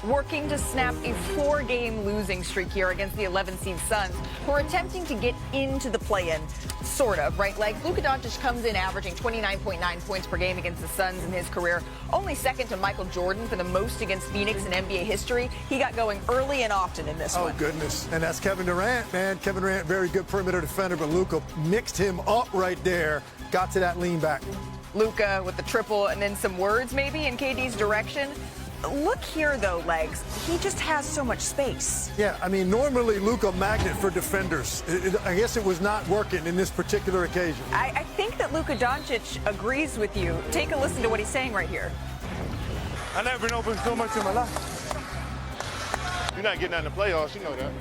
working to snap a 4-game losing streak here against the 11-seed Suns, who are attempting to get into the play-in, sort of, right? Like, Luka Doncic comes in averaging 29.9 points per game against the Suns in his career, only second to Michael Jordan for the most against Phoenix in NBA history. He got going early and often in this one. Oh, goodness. And that's Kevin Durant, man. Kevin Durant, very good perimeter defender, but Luka mixed him up right there, got to that lean back. Luka with the triple and then some words maybe in KD's direction. Look here, though, Legs. He just has so much space. Yeah, I mean, normally Luka magnet for defenders. I guess it was not working in this particular occasion. I think that Luka Doncic agrees with you. Take a listen to what he's saying right here. I've never been open so much in my life. You're not getting out in the playoffs, you know that.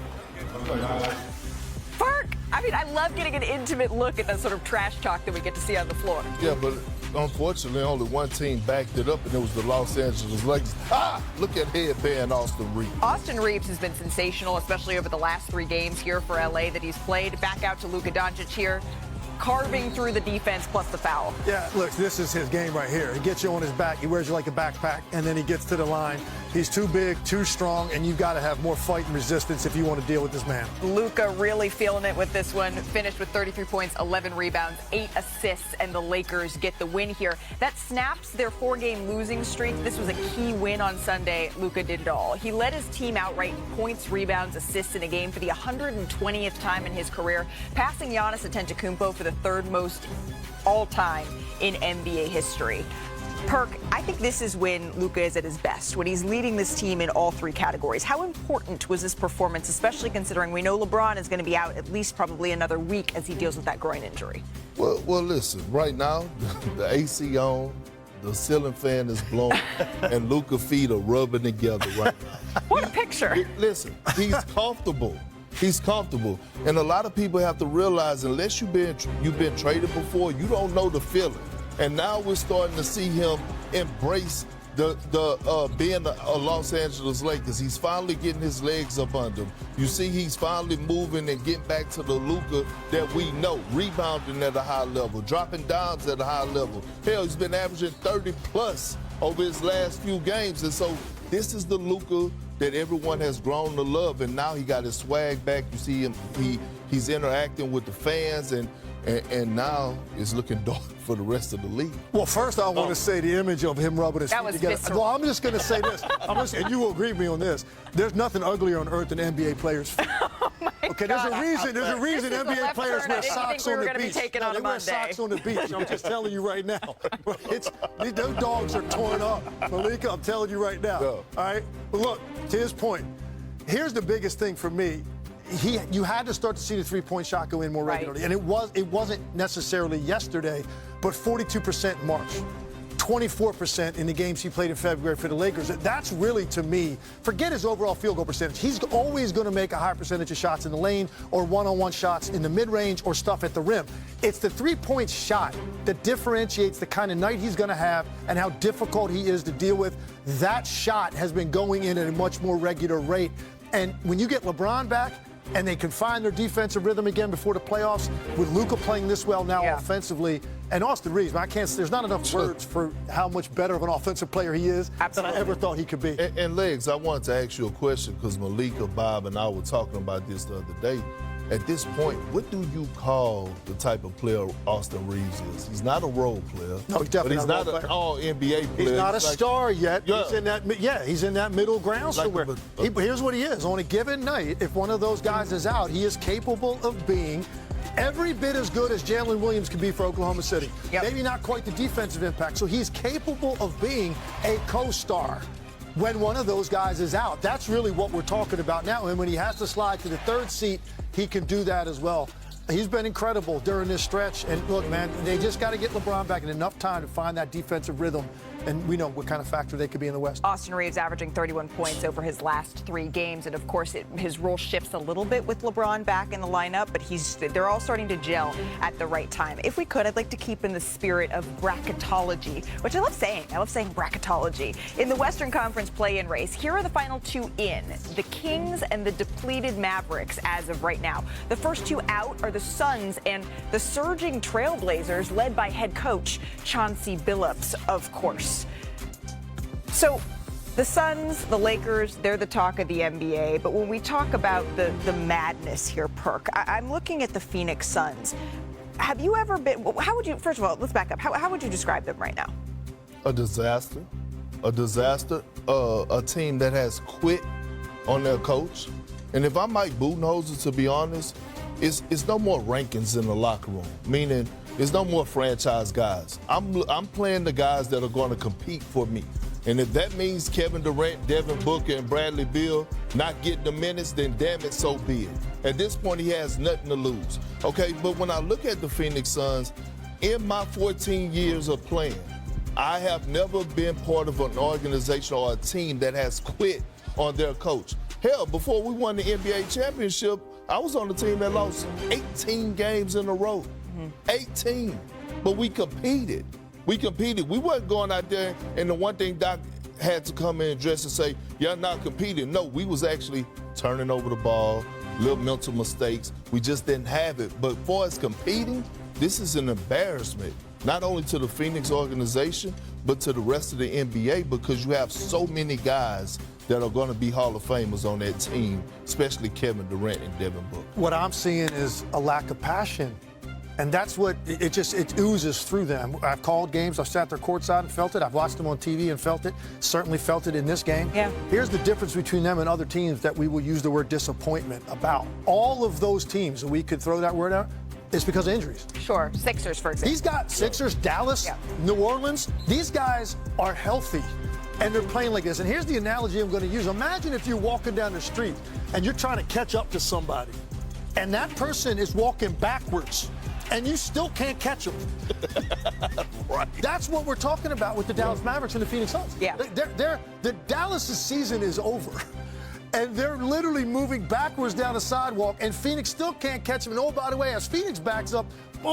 Fark! I mean, I love getting an intimate look at that sort of trash talk that we get to see on the floor. Yeah, but unfortunately, only one team backed it up, and it was the Los Angeles Lakers. Look at headband Austin Reeves. Austin Reeves has been sensational, especially over the last 3 games here for LA that he's played. Back out to Luka Doncic here, carving through the defense plus the foul. Yeah, look, this is his game right here. He gets you on his back. He wears you like a backpack, and then he gets to the line. He's too big, too strong, and you've got to have more fight and resistance if you want to deal with this man. Luka really feeling it with this one. Finished with 33 points, 11 rebounds, 8 assists, and the Lakers get the win here. That snaps their 4-game losing streak. This was a key win on Sunday. Luka did it all. He led his team outright in points, rebounds, assists in a game for the 120th time in his career, passing Giannis Antetokounmpo for the 3rd most all-time in NBA history. Perk, I think this is when Luka is at his best, when he's leading this team in all 3 categories. How important was this performance, especially considering we know LeBron is going to be out at least probably another week as he deals with that groin injury? Well, listen, right now, the AC on, the ceiling fan is blowing, and Luka feet are rubbing together right now. What a picture. Listen, he's comfortable. He's comfortable. And a lot of people have to realize, unless you've been traded before, you don't know the feeling. And now we're starting to see him embrace being a Los Angeles Lakers. He's finally getting his legs up under him. You see he's finally moving and getting back to the Luka that we know, rebounding at a high level, dropping downs at a high level. Hell, he's been averaging 30-plus over his last few games. And so this is the Luka that everyone has grown to love, and now he got his swag back. You see him, he's interacting with the fans, and now it's looking dark for the rest of the league. Well, first I want to say the image of him rubbing his feet together. Visceral. Well, I'm just going to say this, and you will agree with me on this. There's nothing uglier on earth than NBA players' feet. Oh my Okay, God. there's a reason NBA players wear socks on the beach. They wear socks on the beach. I'm just telling you right now. Those dogs are torn up. Malika, I'm telling you right now. No. All right? But look, to his point, here's the biggest thing for me. You had to start to see the 3-point shot go in more regularly. Right. And it wasn't necessarily yesterday, but 42% in March. 24% in the games he played in February for the Lakers. That's really, to me, forget his overall field goal percentage. He's always going to make a high percentage of shots in the lane or one-on-one shots in the mid-range or stuff at the rim. It's the 3-point shot that differentiates the kind of night he's going to have and how difficult he is to deal with. That shot has been going in at a much more regular rate. And when you get LeBron back, and they can find their defensive rhythm again before the playoffs, with Luka playing this well now offensively, and Austin Reeves, there's not enough words for how much better of an offensive player he is than I ever thought he could be. And Legs, I wanted to ask you a question because Malika, Bob, and I were talking about this the other day. At this point, what do you call the type of player Austin Reeves is? He's not a role player. No, he's definitely but not he's not an all-NBA player. He's not a star yet. Yeah. He's in that middle ground somewhere. Here's what he is. On a given night, if one of those guys is out, he is capable of being every bit as good as Jalen Williams can be for Oklahoma City. Yep. Maybe not quite the defensive impact. So he's capable of being a co-star when one of those guys is out. That's really what we're talking about now. And when he has to slide to the 3rd seat, he can do that as well. He's been incredible during this stretch. And look, man, they just got to get LeBron back in enough time to find that defensive rhythm. And we know what kind of factor they could be in the West. Austin Reeves averaging 31 points over his last 3 games. And, of course, his role shifts a little bit with LeBron back in the lineup. But they're all starting to gel at the right time. If we could, I'd like to keep in the spirit of bracketology, which I love saying. I love saying bracketology. In the Western Conference play-in race, here are the final 2 in. The Kings and the depleted Mavericks as of right now. The first 2 out are the Suns and the surging Trailblazers, led by head coach Chauncey Billups, of course. So The Suns, the Lakers, they're the talk of the NBA. But when we talk about the madness here, Perk, I'm looking at the Phoenix Suns. Have you ever been, how would you, first of all, let's back up. How would you describe them right now? A disaster. A disaster. A team that has quit on their coach. And if I'm Mike Budenholzer, to be honest, it's no more rankings in the locker room, meaning there's no more franchise guys. I'm playing the guys that are going to compete for me. And if that means Kevin Durant, Devin Booker, and Bradley Beal not getting the minutes, then damn it, so be it. At this point, he has nothing to lose. Okay, but when I look at the Phoenix Suns, in my 14 years of playing, I have never been part of an organization or a team that has quit on their coach. Hell, before we won the NBA championship, I was on the team that lost 18 games in a row. 18. But we competed. We competed. We wasn't going out there, and the one thing Doc had to come in and address and say, y'all not competing. No, we was actually turning over the ball, little mental mistakes. We just didn't have it. But for us competing, this is an embarrassment, not only to the Phoenix organization, but to the rest of the NBA, because you have so many guys that are going to be Hall of Famers on that team, especially Kevin Durant and Devin Booker. What I'm seeing is a lack of passion. And that's what it oozes through them. I've called games, I've sat there courtside and felt it. I've watched them on TV and felt it. Certainly felt it in this game. Yeah. Here's the difference between them and other teams that we will use the word disappointment about. All of those teams, and we could throw that word out, is because of injuries. Sure. Sixers, for example. These guys, Sixers, Dallas, New Orleans, these guys are healthy. And they're playing like this. And here's the analogy I'm going to use. Imagine if you're walking down the street and you're trying to catch up to somebody, and that person is walking backwards, and you still can't catch them. Right. That's what we're talking about with the Dallas Mavericks and the Phoenix Suns. Yeah. The Dallas' season is over. And they're literally moving backwards down the sidewalk, and Phoenix still can't catch them. And oh, by the way, as Phoenix backs up,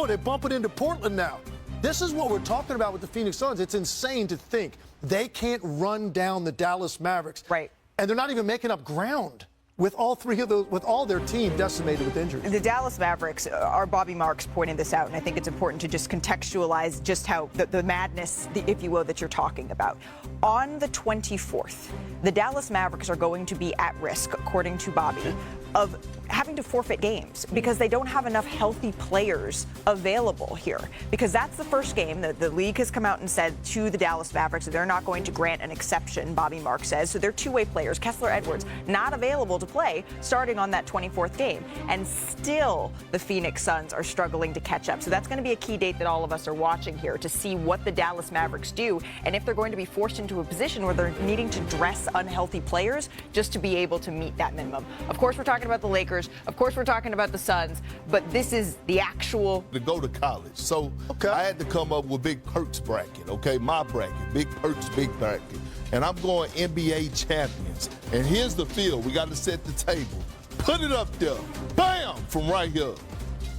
they're bumping into Portland now. This is what we're talking about with the Phoenix Suns. It's insane to think they can't run down the Dallas Mavericks. Right. And they're not even making up ground with all three of those, with all their team decimated with injuries. The Dallas Mavericks, our Bobby Marks pointed this out, and I think it's important to just contextualize just how the madness, if you will, that you're talking about. On the 24th, the Dallas Mavericks are going to be at risk, according to Bobby, of having to forfeit games because they don't have enough healthy players available here. Because that's the first game that the league has come out and said to the Dallas Mavericks that they're not going to grant an exception, Bobby Marks says. So they're two-way players, Kessler Edwards, not available to play starting on that 24th game. And still the Phoenix Suns are struggling to catch up. So that's going to be a key date that all of us are watching here to see what the Dallas Mavericks do and if they're going to be forced into a position where they're needing to dress unhealthy players just to be able to meet that minimum. Of course, we're talking about the Lakers. Of course, we're talking about the Suns, but this is the actual... To go to college. So I had to come up with Big Perk's bracket, okay? My bracket, Big Perk's big bracket. And I'm going NBA champions. And here's the field. We got to set the table. Put it up there. Bam! From right here.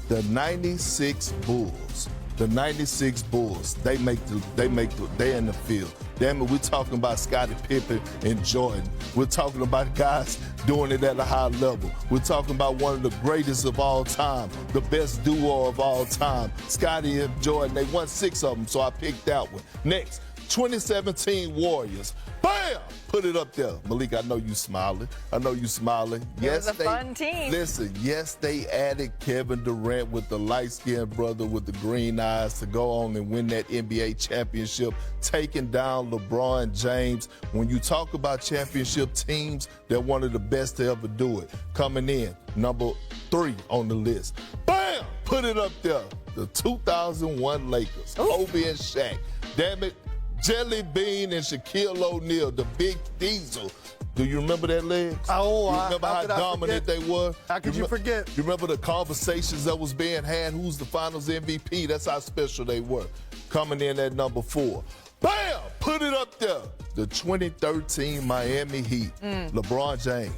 The 96 Bulls. The 96 Bulls. They're in the field. Damn it, we're talking about Scottie Pippen and Jordan. We're talking about guys doing it at a high level. We're talking about one of the greatest of all time, the best duo of all time, Scottie and Jordan. They won 6 of them, so I picked that one. Next, 2017 Warriors. Bam! Put it up there. Malik, I know you smiling. I know you smiling. Yes, it was a fun team. Listen, yes, they added Kevin Durant with the light-skinned brother with the green eyes to go on and win that NBA championship, taking down LeBron James. When you talk about championship teams, they're one of the best to ever do it. Coming in, number 3 on the list. Bam! Put it up there. The 2001 Lakers. Kobe and Shaq. Damn it. Jelly Bean and Shaquille O'Neal, the Big Diesel. Do you remember that, Legs? Oh, you remember how dominant they were? How could you forget? You remember the conversations that was being had? Who's the Finals MVP? That's how special they were. Coming in at number 4. Bam! Put it up there. The 2013 Miami Heat. LeBron James.